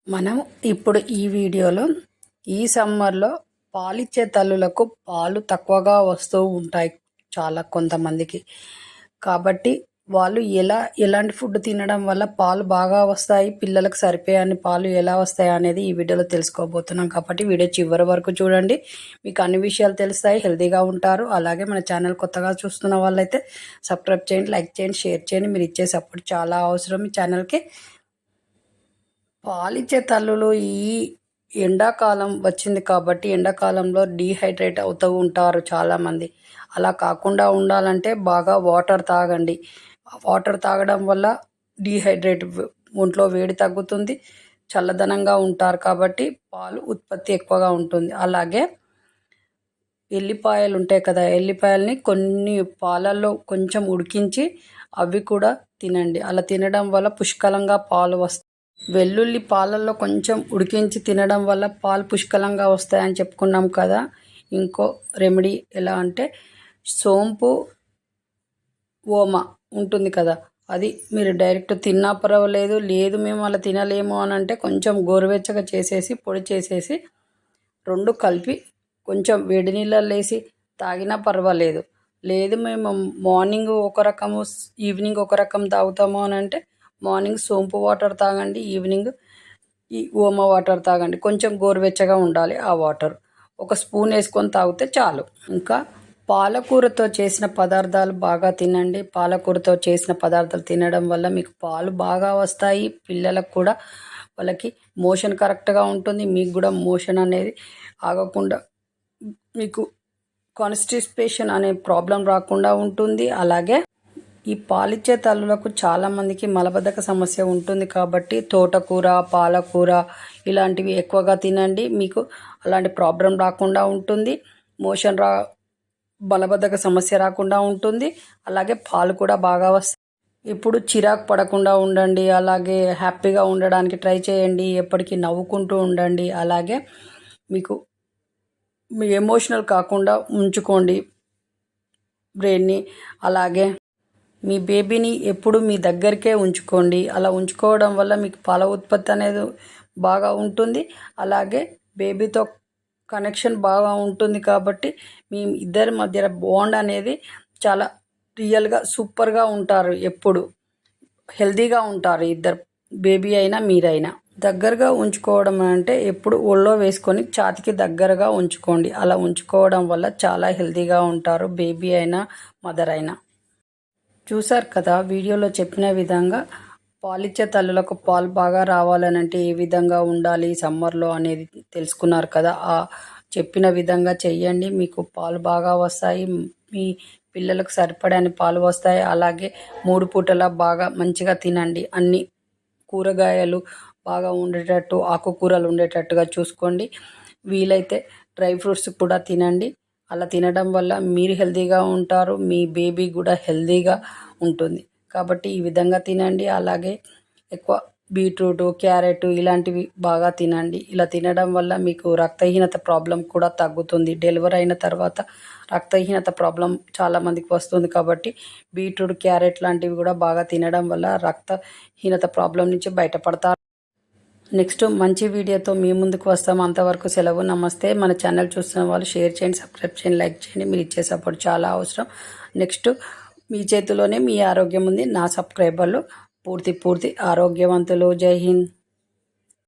మనం ఇప్పుడు ఈ వీడియోలో ఈ సమ్మర్లో పాలిచ్చే తల్లులకు పాలు తక్కువగా వస్తూ ఉంటాయి చాలా కొంతమందికి. కాబట్టి వాళ్ళు ఎలాంటి ఫుడ్ తినడం వల్ల పాలు బాగా వస్తాయి, పిల్లలకు సరిపోయే పాలు ఎలా వస్తాయి అనేది ఈ వీడియోలో తెలుసుకోబోతున్నాం. కాబట్టి వీడియో చివరి వరకు చూడండి, మీకు అన్ని విషయాలు తెలుస్తాయి, హెల్తీగా ఉంటారు. అలాగే మన ఛానల్ కొత్తగా చూస్తున్న వాళ్ళైతే సబ్స్క్రైబ్ చేయండి, లైక్ చేయండి, షేర్ చేయండి. మీరు ఇచ్చే సపోర్ట్ చాలా అవసరం ఈ ఛానల్కి. పాలిచ్చే తల్లులు ఈ ఎండాకాలం వచ్చింది కాబట్టి ఎండాకాలంలో డీహైడ్రేట్ అవుతూ ఉంటారు చాలామంది. అలా కాకుండా ఉండాలంటే బాగా వాటర్ తాగండి. వాటర్ తాగడం వల్ల డీహైడ్రేట్ ఒంట్లో వేడి తగ్గుతుంది, చల్లదనంగా ఉంటారు కాబట్టి పాలు ఉత్పత్తి ఎక్కువగా ఉంటుంది. అలాగే ఎల్లిపాయలు ఉంటాయి కదా, ఎల్లిపాయలని కొన్ని పాలల్లో కొంచెం ఉడికించి అవి కూడా తినండి. అలా తినడం వల్ల పుష్కలంగా పాలు వస్తాయి. వెల్లుల్లి పాలల్లో కొంచెం ఉడికించి తినడం వల్ల పాలు పుష్కలంగా వస్తాయని చెప్పుకున్నాం కదా. ఇంకో రెమెడీ ఎలా అంటే సోంపు ఓమ ఉంటుంది కదా, అది మీరు డైరెక్ట్ తిన్నా పర్వాలేదు. లేదు మేము అలా తినలేము అని అంటే కొంచెం గోరువెచ్చగా చేసేసి పొడి చేసేసి రెండు కలిపి కొంచెం వేడి నీళ్ళల్లో వేసి తాగినా పర్వాలేదు. లేదు మేము మార్నింగ్ ఒక రకము ఈవినింగ్ ఒక రకం తాగుతాము అని అంటే మార్నింగ్ సోంపు వాటర్ తాగండి, ఈవినింగ్ ఈ ఓమ వాటర్ తాగండి. కొంచెం గోరువెచ్చగా ఉండాలి ఆ వాటర్. ఒక స్పూన్ వేసుకొని తాగితే చాలు. ఇంకా పాలకూరతో చేసిన పదార్థాలు బాగా తినండి. పాలకూరతో చేసిన పదార్థాలు తినడం వల్ల మీకు పాలు బాగా వస్తాయి. పిల్లలకు కూడా వాళ్ళకి మోషన్ కరెక్ట్గా ఉంటుంది. మీకు కూడా మోషన్ అనేది ఆగకుండా మీకు కాన్స్టిపేషన్ అనే ప్రాబ్లం రాకుండా ఉంటుంది. అలాగే ఈ పాలిచ్చే తల్లులకు చాలామందికి మలబద్ధక సమస్య ఉంటుంది కాబట్టి తోటకూర, పాలకూర ఇలాంటివి ఎక్కువగా తినండి. మీకు అలాంటి ప్రాబ్లం రాకుండా ఉంటుంది. మోషన్ మలబద్ధక సమస్య రాకుండా ఉంటుంది. అలాగే పాలు కూడా బాగా వస్తాయి. ఇప్పుడు చిరాకు పడకుండా ఉండండి, అలాగే హ్యాపీగా ఉండడానికి ట్రై చేయండి. ఎప్పటికీ నవ్వుకుంటూ ఉండండి. అలాగే మీకు మీ ఎమోషనల్ కాకుండా ఉంచుకోండి బ్రెయిన్ని. అలాగే మీ బేబీని ఎప్పుడు మీ దగ్గరికే ఉంచుకోండి. అలా ఉంచుకోవడం వల్ల మీకు పాల ఉత్పత్తి అనేది బాగా ఉంటుంది. అలాగే బేబీతో కనెక్షన్ బాగా ఉంటుంది కాబట్టి మీ ఇద్దరి మధ్య బాండ్ అనేది చాలా రియల్గా సూపర్గా ఉంటారు. ఎప్పుడు హెల్తీగా ఉంటారు ఇద్దరు, బేబీ అయినా మీరైనా. దగ్గరగా ఉంచుకోవడం అంటే ఎప్పుడు ఒళ్ళో వేసుకొని ఛాతీకి దగ్గరగా ఉంచుకోండి. అలా ఉంచుకోవడం వల్ల చాలా హెల్తీగా ఉంటారు బేబీ అయినా మదర్ అయినా. చూసారు కదా, వీడియోలో చెప్పిన విధంగా పాలిచ్చే తల్లులకు పాలు బాగా రావాలనంటే ఏ విధంగా ఉండాలి సమ్మర్లో అనేది తెలుసుకున్నారు కదా. ఆ చెప్పిన విధంగా చెయ్యండి, మీకు పాలు బాగా వస్తాయి. మీ పిల్లలకు సరిపడని పాలు వస్తాయి. అలాగే 3 పూటలా బాగా మంచిగా తినండి. అన్ని కూరగాయలు బాగా ఉండేటట్టు, ఆకుకూరలు ఉండేటట్టుగా చూసుకోండి. వీలైతే డ్రై ఫ్రూట్స్ కూడా తినండి. అలా తినడం వల్ల మీరు హెల్తీగా ఉంటారు, మీ బేబీ కూడా హెల్తీగా ఉంటుంది. కాబట్టి ఈ విధంగా తినండి. అలాగే ఎక్కువ బీట్రూట్, క్యారెట్ ఇలాంటివి బాగా తినండి. ఇలా తినడం వల్ల మీకు రక్తహీనత ప్రాబ్లం కూడా తగ్గుతుంది. డెలివరీ అయిన తర్వాత రక్తహీనత ప్రాబ్లం చాలామందికి వస్తుంది కాబట్టి బీట్రూట్, క్యారెట్ లాంటివి కూడా బాగా తినడం వల్ల రక్తహీనత ప్రాబ్లం నుంచి బయటపడతారు. నెక్స్ట్ మంచి వీడియోతో మీ ముందుకు వస్తాం. అంతవరకు సెలవు, నమస్తే. మన ఛానల్ చూస్తున్న వాళ్ళు షేర్ చేయండి, సబ్స్క్రైబ్ చేయండి, లైక్ చేయండి. మీరు ఇచ్చే సపోర్ట్ చాలా అవసరం. నెక్స్ట్ మీ చేతిలోనే మీ ఆరోగ్యం ఉంది. నా సబ్స్క్రైబర్లు పూర్తి ఆరోగ్యవంతులు. జై హింద్.